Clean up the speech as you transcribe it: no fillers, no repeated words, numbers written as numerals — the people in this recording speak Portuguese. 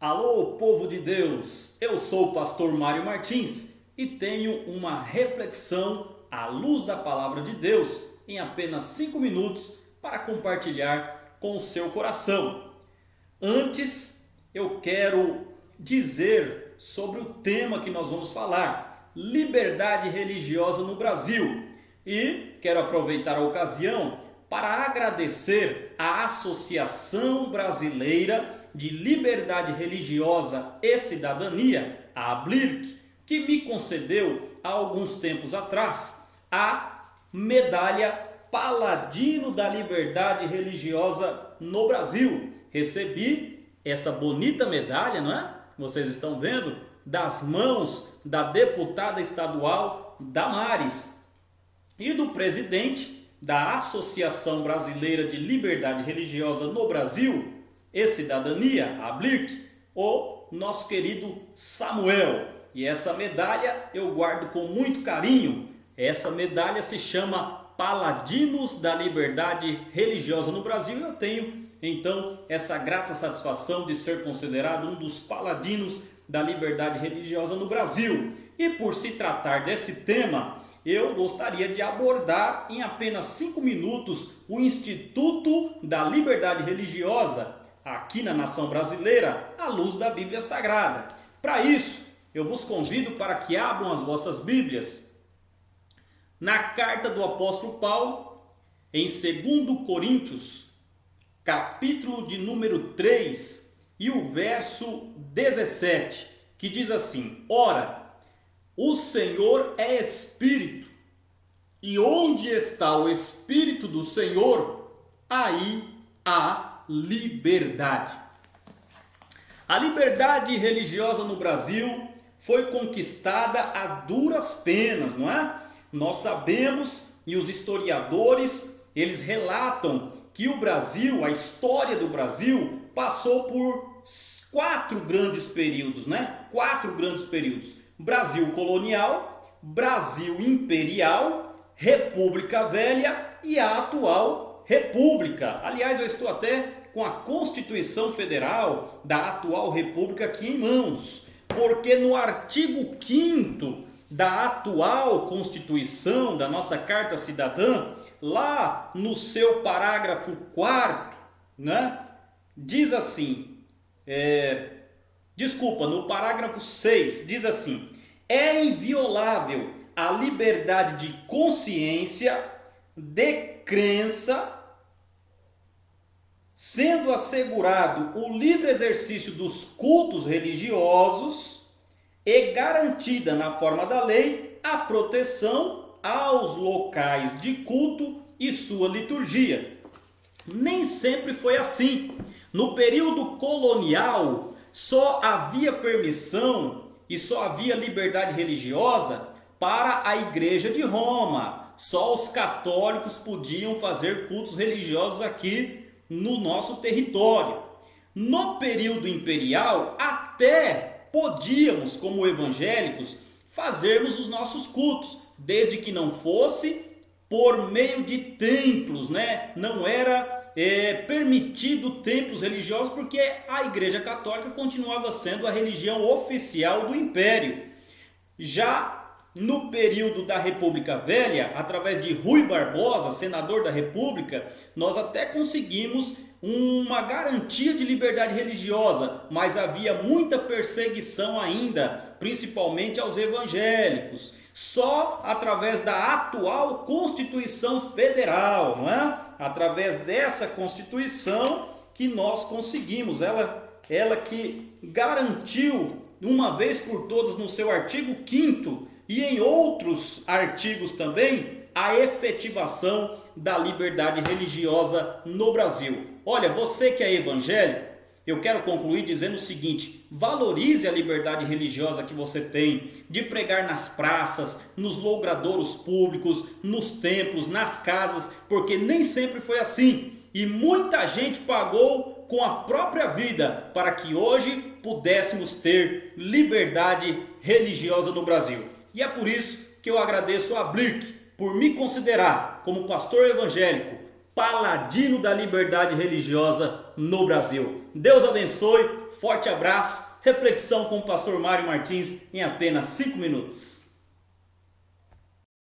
Alô, povo de Deus! Eu sou o pastor Mário Martins e tenho uma reflexão à luz da palavra de Deus em apenas 5 minutos para compartilhar com o seu coração. Antes, eu quero dizer sobre o tema que nós vamos falar: liberdade religiosa no Brasil. E quero aproveitar a ocasião para agradecer à Associação Brasileira de Liberdade Religiosa e Cidadania, a ABLIRC, que me concedeu há alguns tempos atrás a medalha Paladino da Liberdade Religiosa no Brasil. Recebi essa bonita medalha, não é? Vocês estão vendo? Das mãos da deputada estadual Damares e do presidente da Associação Brasileira de Liberdade Religiosa no Brasil e Cidadania, a ABLIRC, o nosso querido Samuel. E essa medalha eu guardo com muito carinho. Essa medalha se chama Paladinos da Liberdade Religiosa no Brasil. Eu tenho então essa grata satisfação de ser considerado um dos paladinos da liberdade religiosa no Brasil. E por se tratar desse tema, eu gostaria de abordar em apenas 5 minutos o Instituto da Liberdade Religiosa aqui na nação brasileira, à luz da Bíblia Sagrada. Para isso, eu vos convido para que abram as vossas Bíblias na carta do apóstolo Paulo, em 2 Coríntios, capítulo de número 3 e o verso 17, que diz assim: Ora, o Senhor é Espírito, e onde está o Espírito do Senhor, aí há liberdade. A liberdade religiosa no Brasil foi conquistada a duras penas, não é? Nós sabemos, e os historiadores, eles relatam que o Brasil, a história do Brasil, passou por 4 grandes períodos, né? 4 grandes períodos: Brasil colonial, Brasil imperial, República Velha e a atual República. Aliás, eu estou até com a Constituição Federal da atual República aqui em mãos, porque no artigo 5º da atual Constituição, da nossa Carta Cidadã, lá no seu parágrafo 4º, né, diz assim, no parágrafo 6, diz assim: é inviolável a liberdade de consciência, de crença, sendo assegurado o livre exercício dos cultos religiosos e garantida na forma da lei a proteção aos locais de culto e sua liturgia. Nem sempre foi assim. No período colonial, só havia permissão e só havia liberdade religiosa para a Igreja de Roma. Só os católicos podiam fazer cultos religiosos aqui no nosso território. No período imperial, até podíamos, como evangélicos, fazermos os nossos cultos, desde que não fosse por meio de templos, né? Não era permitido templos religiosos, porque a Igreja Católica continuava sendo a religião oficial do Império. Já no período da República Velha, através de Rui Barbosa, senador da República, nós até conseguimos uma garantia de liberdade religiosa, mas havia muita perseguição ainda, principalmente aos evangélicos. Só através da atual Constituição Federal, não é? Através dessa Constituição que nós conseguimos, ela que garantiu uma vez por todas no seu artigo 5º e em outros artigos também a efetivação da liberdade religiosa no Brasil. Olha, você que é evangélico, eu quero concluir dizendo o seguinte: valorize a liberdade religiosa que você tem de pregar nas praças, nos logradouros públicos, nos templos, nas casas, porque nem sempre foi assim. E muita gente pagou com a própria vida para que hoje pudéssemos ter liberdade religiosa no Brasil. E é por isso que eu agradeço a ABLIRC por me considerar como pastor evangélico paladino da liberdade religiosa no Brasil. Deus abençoe, forte abraço, reflexão com o pastor Mário Martins em apenas 5 minutos.